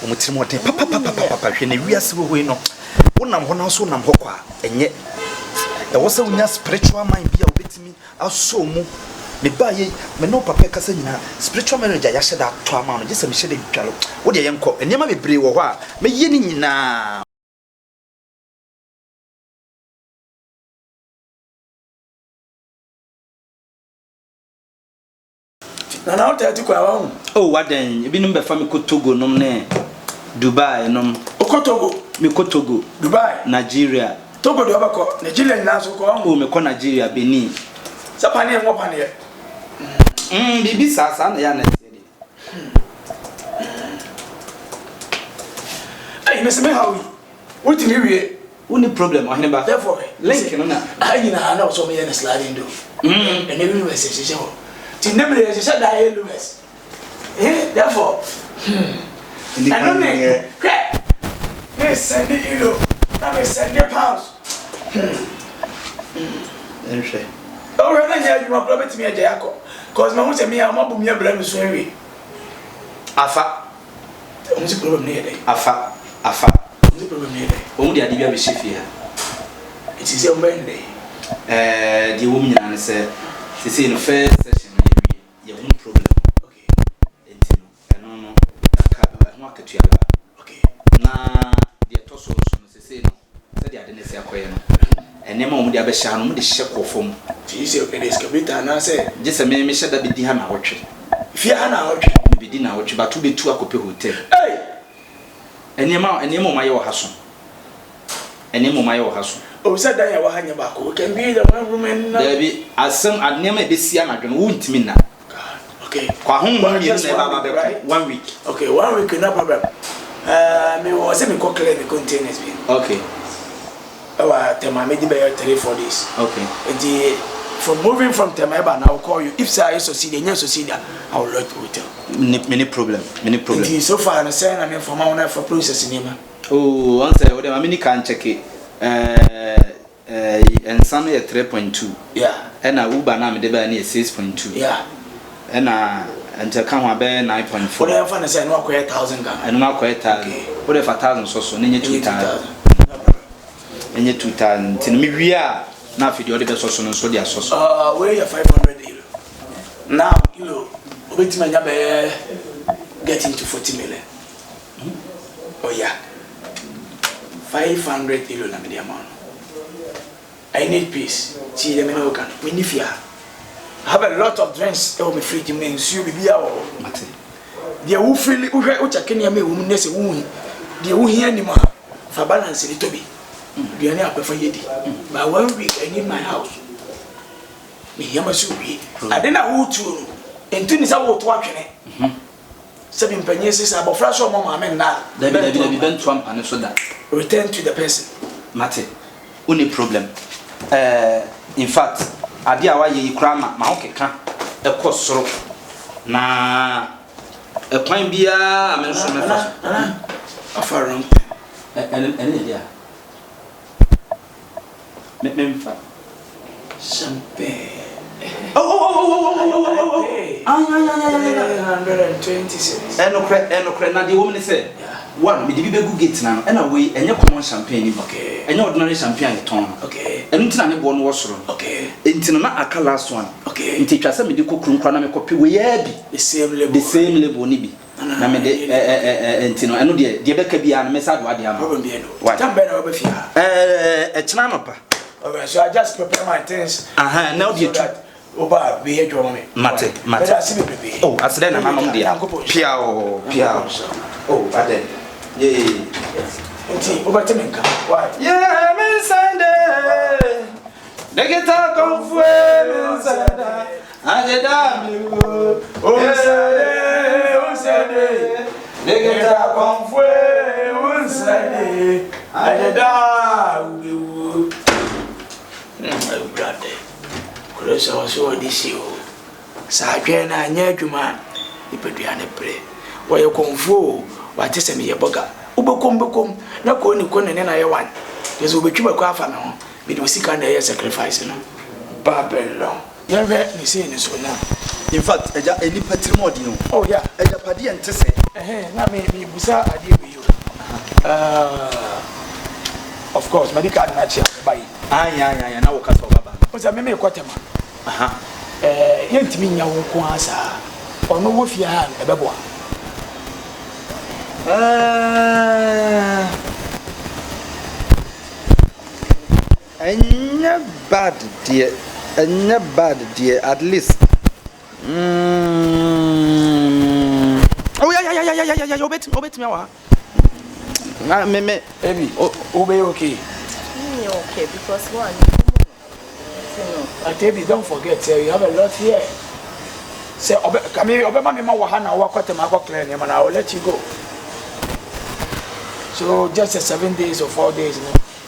omutirimo de papa hwe na wiase wo hoi no wonam ho na so nam ho kwa enye e wo se unya spiritual mind bia obetimi aso mu me ba ye me no papa kasa nyina spiritual manager ya sheda to ama no gese me sheda twalo wo de yenko enema bebre wo ho a me ye ni nyina na na otati kwa wa oh waden ebinum be fa me ko Togo nom ne Dubai nom Togo me ko Togo Dubai Nigeria Togo do abako Nigeria nyina so ko oh me ko Nigeria Benin sapane ngo pane bibi sasa na ya na sede ai me se me hawi wuti mi wie uni problem o hene ba therefore link no na ai na na so me ya na sliding do ene bi we se ho ti nemre se se da ye Louis therefore I don't know me send euro na me send pounds enhwe o re na nya adwuma problem ti me agya yakọ cause me hu se me am abum ya bra me so ewe afa o mu problem ne dey afa o problem ne dey o mu dia de bia be shefia it is a Monday the woman nyina se say no first session na ye hu problem okay entino eno no aka ho akatua ba okay na de to so no say no se de ade ne se akoye no enema o mu dia be hya no mu de hye kofom ti se o de skabita na se je se me hye da be di ha na wotwe fia ha na wotwe be di na wotwe ba to be tu akope hotel hey enema o ma ye wo haso enema o ma ye wo haso o se dan ya wa hanya ba ko can be the one woman na there be asem adnema be sia na dwen wo ntimi na okay kwa ho mo ye na ba be 1 week okay 1 week no problem me was say me ko clear the containers be okay our tema me di be 3-4 days okay and from moving from Temeba now call you if say I succeed and you succeed I will let you tell many problem and so far I say na for my for process name oh once I would many can check it and some 3.2 yeah and Uber na me de ba na 6.2 yeah and until come wa be 9.4 for them fan say no acquire 1,000 Ghana and no acquire 1,000 what if 1,000 so nenye 2,000 nenye 2,000 tin me wi a na afidi ode be so no so dia so where you 500 euro now euro obetima nya be getting to 40 million oh yeah 500 euro na me dia man I need peace see them no can me ni fear I have a lot of drinks e o me fridge me nsu bibia o mate dia wo feel wo hwe o chake ne me wo mu nese wo dia wo hia ni ma fa balance ni tobi duane akwafa yedi by 1 week I need my house me yama so bi ade na wo tu no enti ni sa wo to atwene sabi mpanye sisa abofra so mo ma me na da bi bentu ampane so da return to the person mate only problem in fact ade a wa ye kura ma ho keka e kosoro na e kwan bia ame so me fa afaram ene dia me fa champagne oh ay 126 enokre na de wo me say one me de bi begu gate na no ena we enye common champagne ni okay enye ordinary champagne ye ton okay enu ntina ne bo no wo soro okay entino na aka last one okay nti twase me de kokru nkra na me kopi we ya bi the same level ni bi na me de entino enu de beka bia na me sa do ade ama problem bi no tambe na oba fia china no pa okay so I just prepare my things now the oba be here join me mate oh asde na mamam dia pia oh ade yeah enti oba temenka why yeah me sande degeta konfue me sande ajeda mi o sande degeta konfue o sande ajeda u brother Kulosa waso disi o sa adwen na anya adwuma ipeduane pre wo ye konfo wa tese me ye boga ubekom na ko ni ko ne na ye wan yeso obetwuma ko afa me ho me de osika na ye sacrifice no babelon ye be ni say ni so na in fact eja eni patrimo di no oh yeah eja pade ente se na me busa ade we you. Of course, medical na chia buy. Anya na wo kasa baba. O say me kwatema. Aha. Yentimi nya wo ko asa. Ono wo fia ha e beboa. Anya bad dear at least. Oh yeah, obet me wa. Na me Ebi, obey okay. Okay, because one. Atebi, don't forget, you have a lot here. Say, come here, Obama, Mama, Wahana, Wakatama, clear name, and I will let you go. So, just 7 days or 4 days,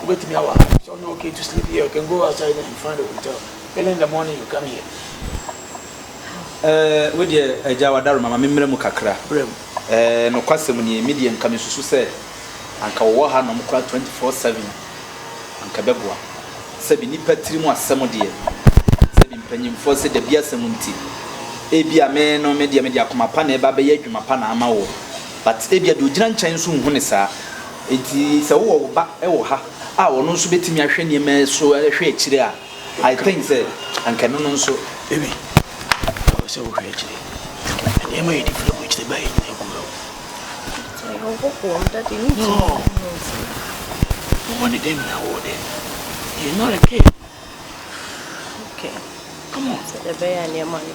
wait me hour. So, you're okay to sleep here. You can go outside and find a hotel. Then in the morning, you come here. With your Jawadar, Mamma, Mimremu Kakra. No Quasimuni, medium coming to say, and Kawaha no 24/7, and Kabebwa. Sebi nipa tirimu asemo de sebi mpanyimfo se de bia semunti ebia me no media akoma pa na eba be ya adwuma pa na ama wo but ebia de ogina nkyɛn so hu ne saa enti se wo ba e wo ha a wo no nso betimi ahwɛ ne ma so ahwɛ akyire a I think say anka no nso ebi so wo hwɛ akyire ne ma yɛ different which they buy ne ko I go home that you need. No. One of them now there. You're not a kid. Okay. Come on. So the bear and your money.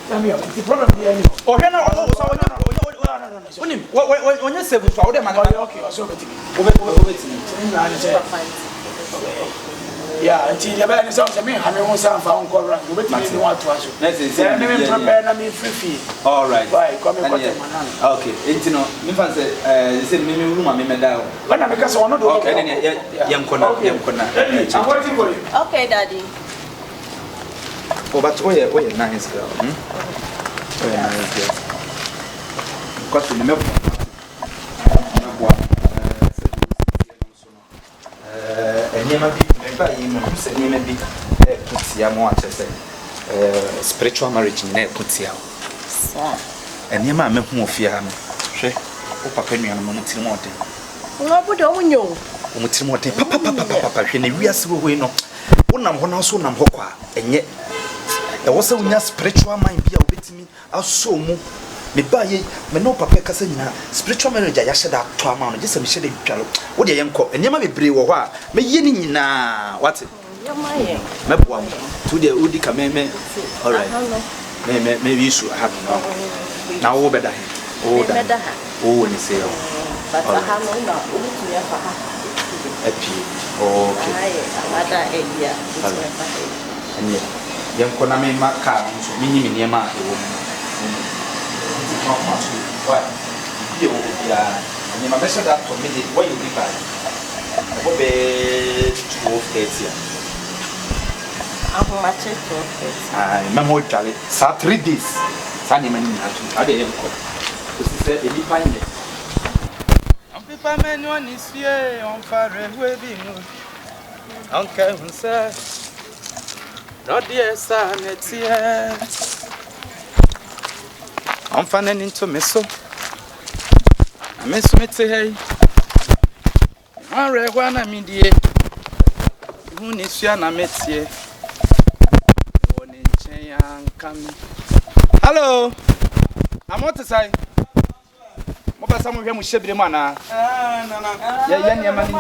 The problem here is. oh hwɛ na onye seven so wo de ma Okay, so betimi. Yeah, until you buy something, I mean, won't sound for uncle run. You bet me want to ask you. Let's say, prepare me free. all right. Why? Come and okay, you know, me fancy, say me room and me medal. When I because I want to do okay, then young corner. I'm waiting for you. Okay, Daddy. Oh, but oh yeah, nice girl. Oh yeah, nice girl. Because you remember. Spiritual marriage in Kutia. And your mamma who fear me. She, oh, Papa, you are Mutimote. No, don't you? Mutimote, Papa, and we are so we know. One of one also nam hoqua, and yet there was a spiritual mind be a bit me, I'll so move. Me buy me no papa kasanya spiritual marriage ya sheda to ama no just me sheda twalo wo de yenko enema bebre wo ho a me yeni nyina what Yamaye. me boa to de udi ka me all right me issue have no na wo beda he wo da wo ni say but I have no na udi to ya fa ha epi okay aye amada edia anya yenko na me ma ka so me nyimi niema e wo why you and you measure that for me what you give back what be 12:30 I'm much 12:30 ah memo jale sa 3 days sa ni mani na tu ade yenko to say any find it on people men one is here on fare we bi no on ka hunse no dear sa netie I'm fanning into me so. I miss me to hey. I'm ready when I'm in the air. Who needs you and I met you? Hello. I'm what to say. What some of them will ship the mana? Yeah, young man.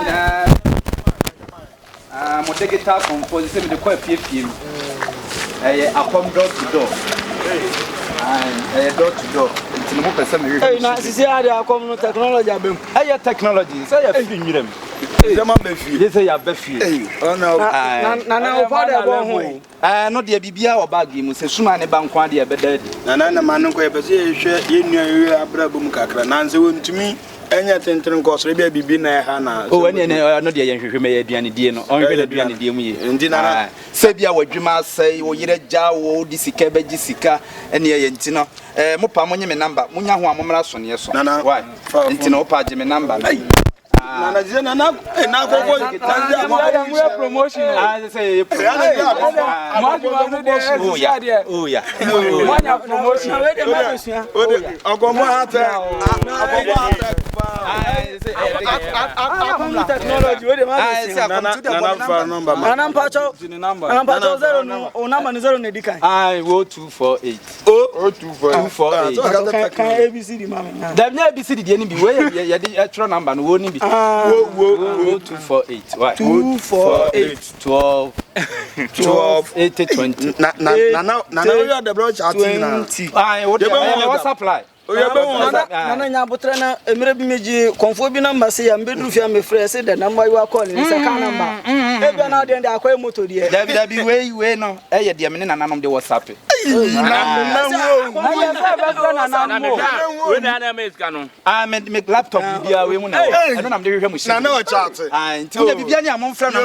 I'm going to take it out from position the quite few. I come door to door. And door to door. Hey, now see how they are coming technology. Hey, technology. Say you're feeling them. They say you're beefy. Oh no. Nana, father, home. Not the Bibia or baggy. Must assume I never quite the bed. Nana, man, go share you know, Abraham Kakra. Nancy went to me. Anything to cause maybe be na hana. Oh, any not the young who may be any dear, only the Diana dear me. And dinner, Sabia, what you must say, or you're a jaw, Disica, Jessica, and the Yentino. Mopa, my number, Munya, Mamma, yes, Nana, why? Intino, Pajim, number. Nana je na akoko we promotion say oh yeah promotion we dey make ogomo ate technology we dey make Nana for number man Nana mpacho 0 no o number ni 0 na dikan 0248 248 kan ABCD mama da na ABCD die ni bi we ye de tro number no wo ni bi 0248 why 248 12 8020 Nana we the bro chatting na. what supply Nana nya botre na emre bi meji konfo bi number say ya mbedru fia me frɛ say the number you are calling is a car number e bi na dey akwa moto dey David we no e ye de me na nanom de WhatsApp we na na me ska no me laptop bibia we mu na no nam de hwehwɛ mu Nana o chat. nti bibia ni amon frɛ no